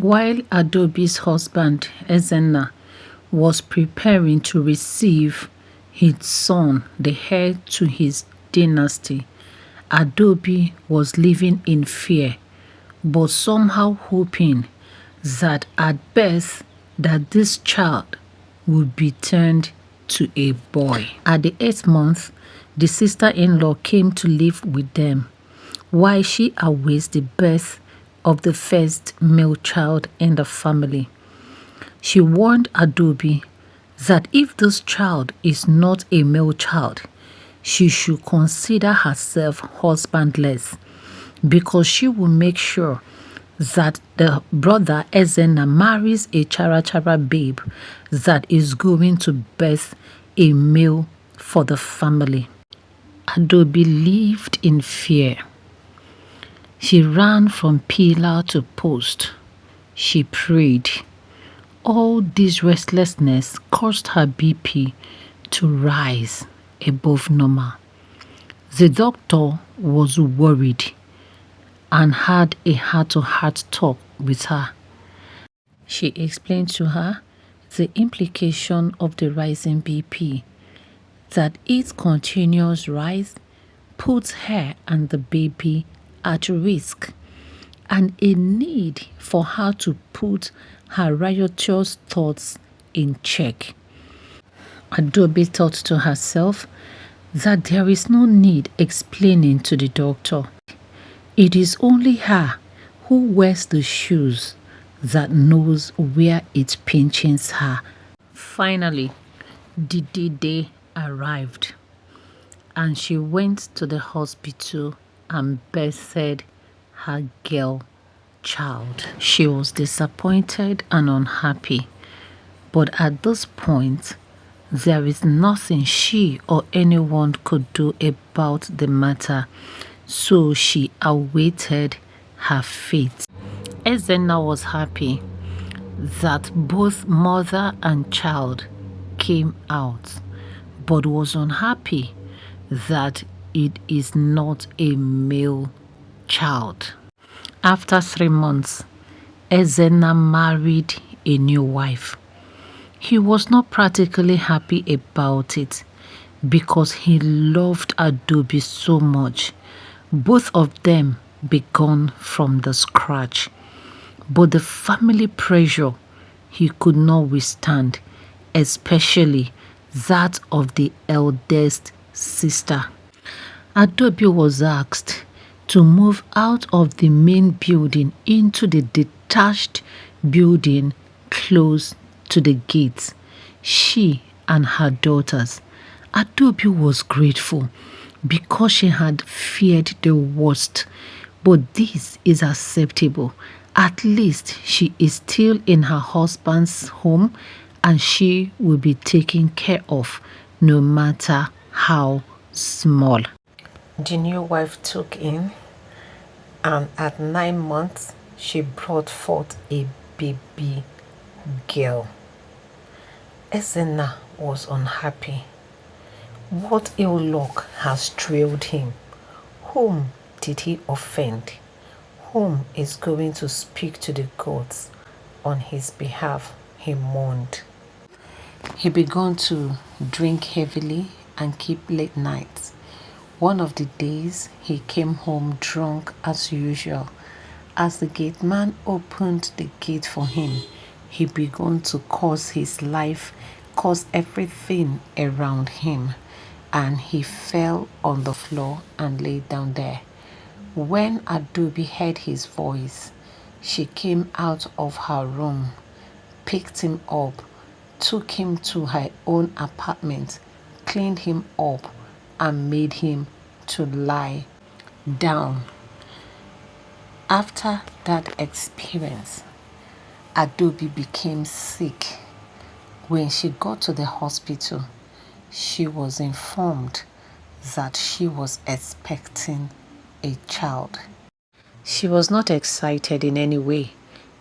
While Adobe's husband, Ezenna, was preparing to receive his son, the heir to his dynasty, Adobe was living in fear, but somehow hoping that at birth that this child would be turned to a boy. At the 8th month, the sister-in-law came to live with them while she awaits the birth of the first male child in the family. She warned Adobe that if this child is not a male child, she should consider herself husbandless, because she will make sure that the brother Ezenna marries a chara babe that is going to birth a male for the family. Adobe lived in fear. She ran from pillar to post. She prayed. All this restlessness caused her BP to rise above normal. The doctor was worried and had a heart-to-heart talk with her. She explained to her the implication of the rising BP, that its continuous rise puts her and the baby at risk, and a need for her to put her riotous thoughts in check. Adobe thought to herself that there is no need explaining to the doctor. It is only her who wears the shoes that knows where it pinches her. Finally, the day arrived, and she went to the hospital and birthed her girl child. She was disappointed and unhappy, but at this point, there is nothing she or anyone could do about the matter, so she awaited her fate. Ezenna was happy that both mother and child came out, but was unhappy that it is not a male child. After 3 months, Ezenna married a new wife. He was not practically happy about it because he loved Adobe so much. Both of them began from the scratch, but the family pressure he could not withstand, especially that of the eldest sister. Adobe was asked to move out of the main building into the detached building close to the gates. She and her daughters. Adobe was grateful because she had feared the worst, but this is acceptable. At least she is still in her husband's home and she will be taken care of, no matter how small. The new wife took in, and at 9 months, she brought forth a baby girl. Ezenna was unhappy. What ill luck has trailed him? Whom did he offend? Whom is going to speak to the gods on his behalf? He mourned. He began to drink heavily and keep late nights. One of the days, he came home drunk as usual. As the gate man opened the gate for him, he began to curse his life, curse everything around him, and he fell on the floor and lay down there. When Adobe heard his voice, she came out of her room, picked him up, took him to her own apartment, cleaned him up, and made him to lie down. After that experience, Adobe became sick. When she got to the hospital, she was informed that she was expecting a child. She was not excited in any way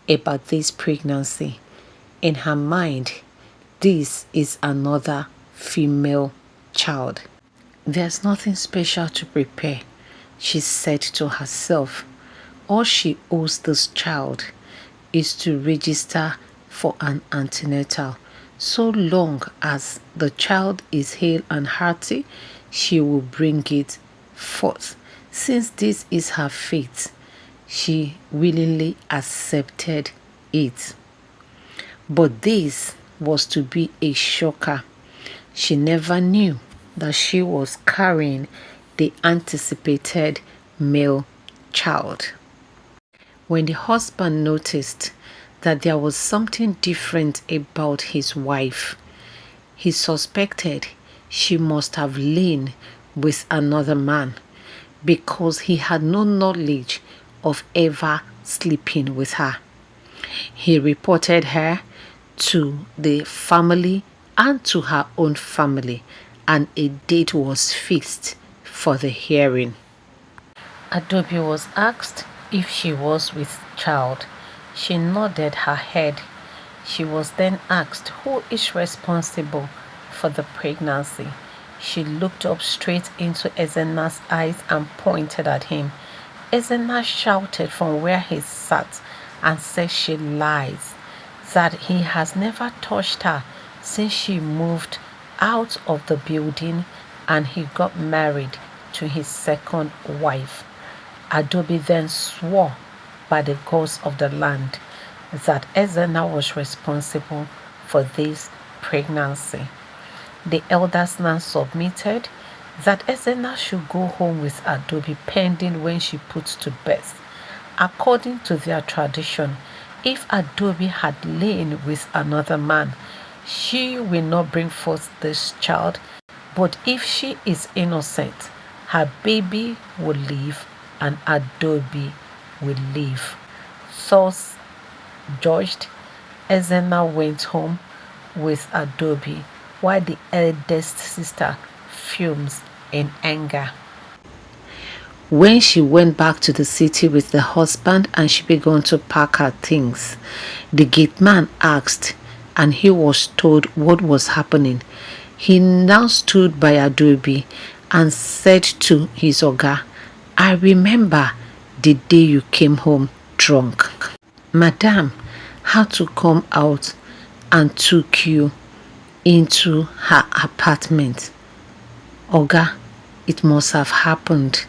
about this pregnancy. In her mind, this is another female child. There's nothing special to prepare, she said to herself. All she owes this child is to register for an antenatal. So long as the child is hale and hearty, she will bring it forth. Since this is her fate, she willingly accepted it. But this was to be a shocker. She never knew that she was carrying the anticipated male child. When the husband noticed that there was something different about his wife, he suspected she must have lain with another man, because he had no knowledge of ever sleeping with her. He reported her to the family and to her own family, and a date was fixed for the hearing. ADAOBI was asked if she was with child. She nodded her head. She was then asked who is responsible for the pregnancy. She looked up straight into Ezenna's eyes and pointed at him. Ezenna shouted from where he sat and said she lies, that he has never touched her since she moved out of the building and he got married to his second wife. ADAOBI then swore by the gods of the land that Ezenna was responsible for this pregnancy. The elders now submitted that Ezenna should go home with ADAOBI pending when she puts to birth. According to their tradition, if ADAOBI had lain with another man, she will not bring forth this child, but if she is innocent, her baby will live and ADAOBI will live. Thus judged, Ezenna went home with ADAOBI while the eldest sister fumes in anger. When she went back to the city with the husband and she began to pack her things, the gate man asked and he was told what was happening. He now stood by ADAOBI and said to his oga, "I remember the day you came home drunk. Madam had to come out and took you into her apartment. Oga, it must have happened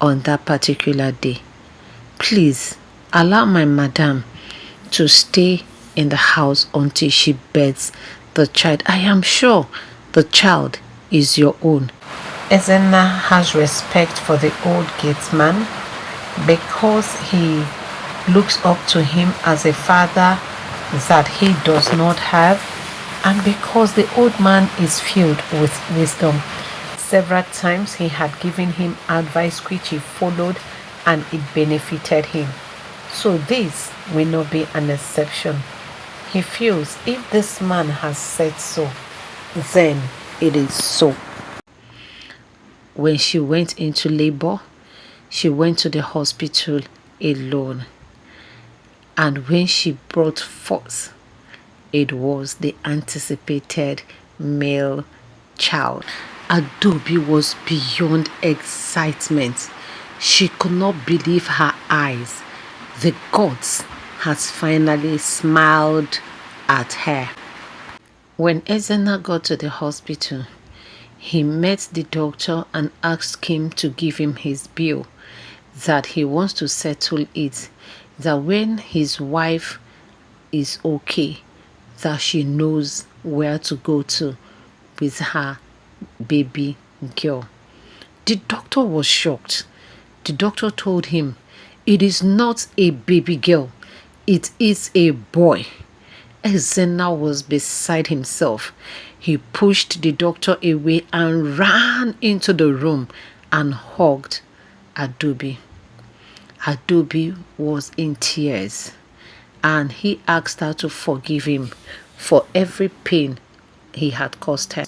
on that particular day. Please allow my madam to stay in the house until she births the child. I am sure the child is your own." Ezenna has respect for the old gate man because he looks up to him as a father that he does not have, and because the old man is filled with wisdom. Several times he had given him advice which he followed and it benefited him. So this will not be an exception. He feels if this man has said so, then it is so. When she went into labor, she went to the hospital alone. And when she brought forth, it was the anticipated male child. ADAOBI was beyond excitement. She could not believe her eyes. The gods has finally smiled at her. When Ezenna got to the hospital, he met the doctor and asked him to give him his bill, that he wants to settle it, that when his wife is okay, that she knows where to go to with her baby girl. The doctor was shocked. The doctor told him, "It is not a baby girl, it is a boy." Ezenna was beside himself. He pushed the doctor away and ran into the room and hugged ADAOBI. ADAOBI was in tears and he asked her to forgive him for every pain he had caused her.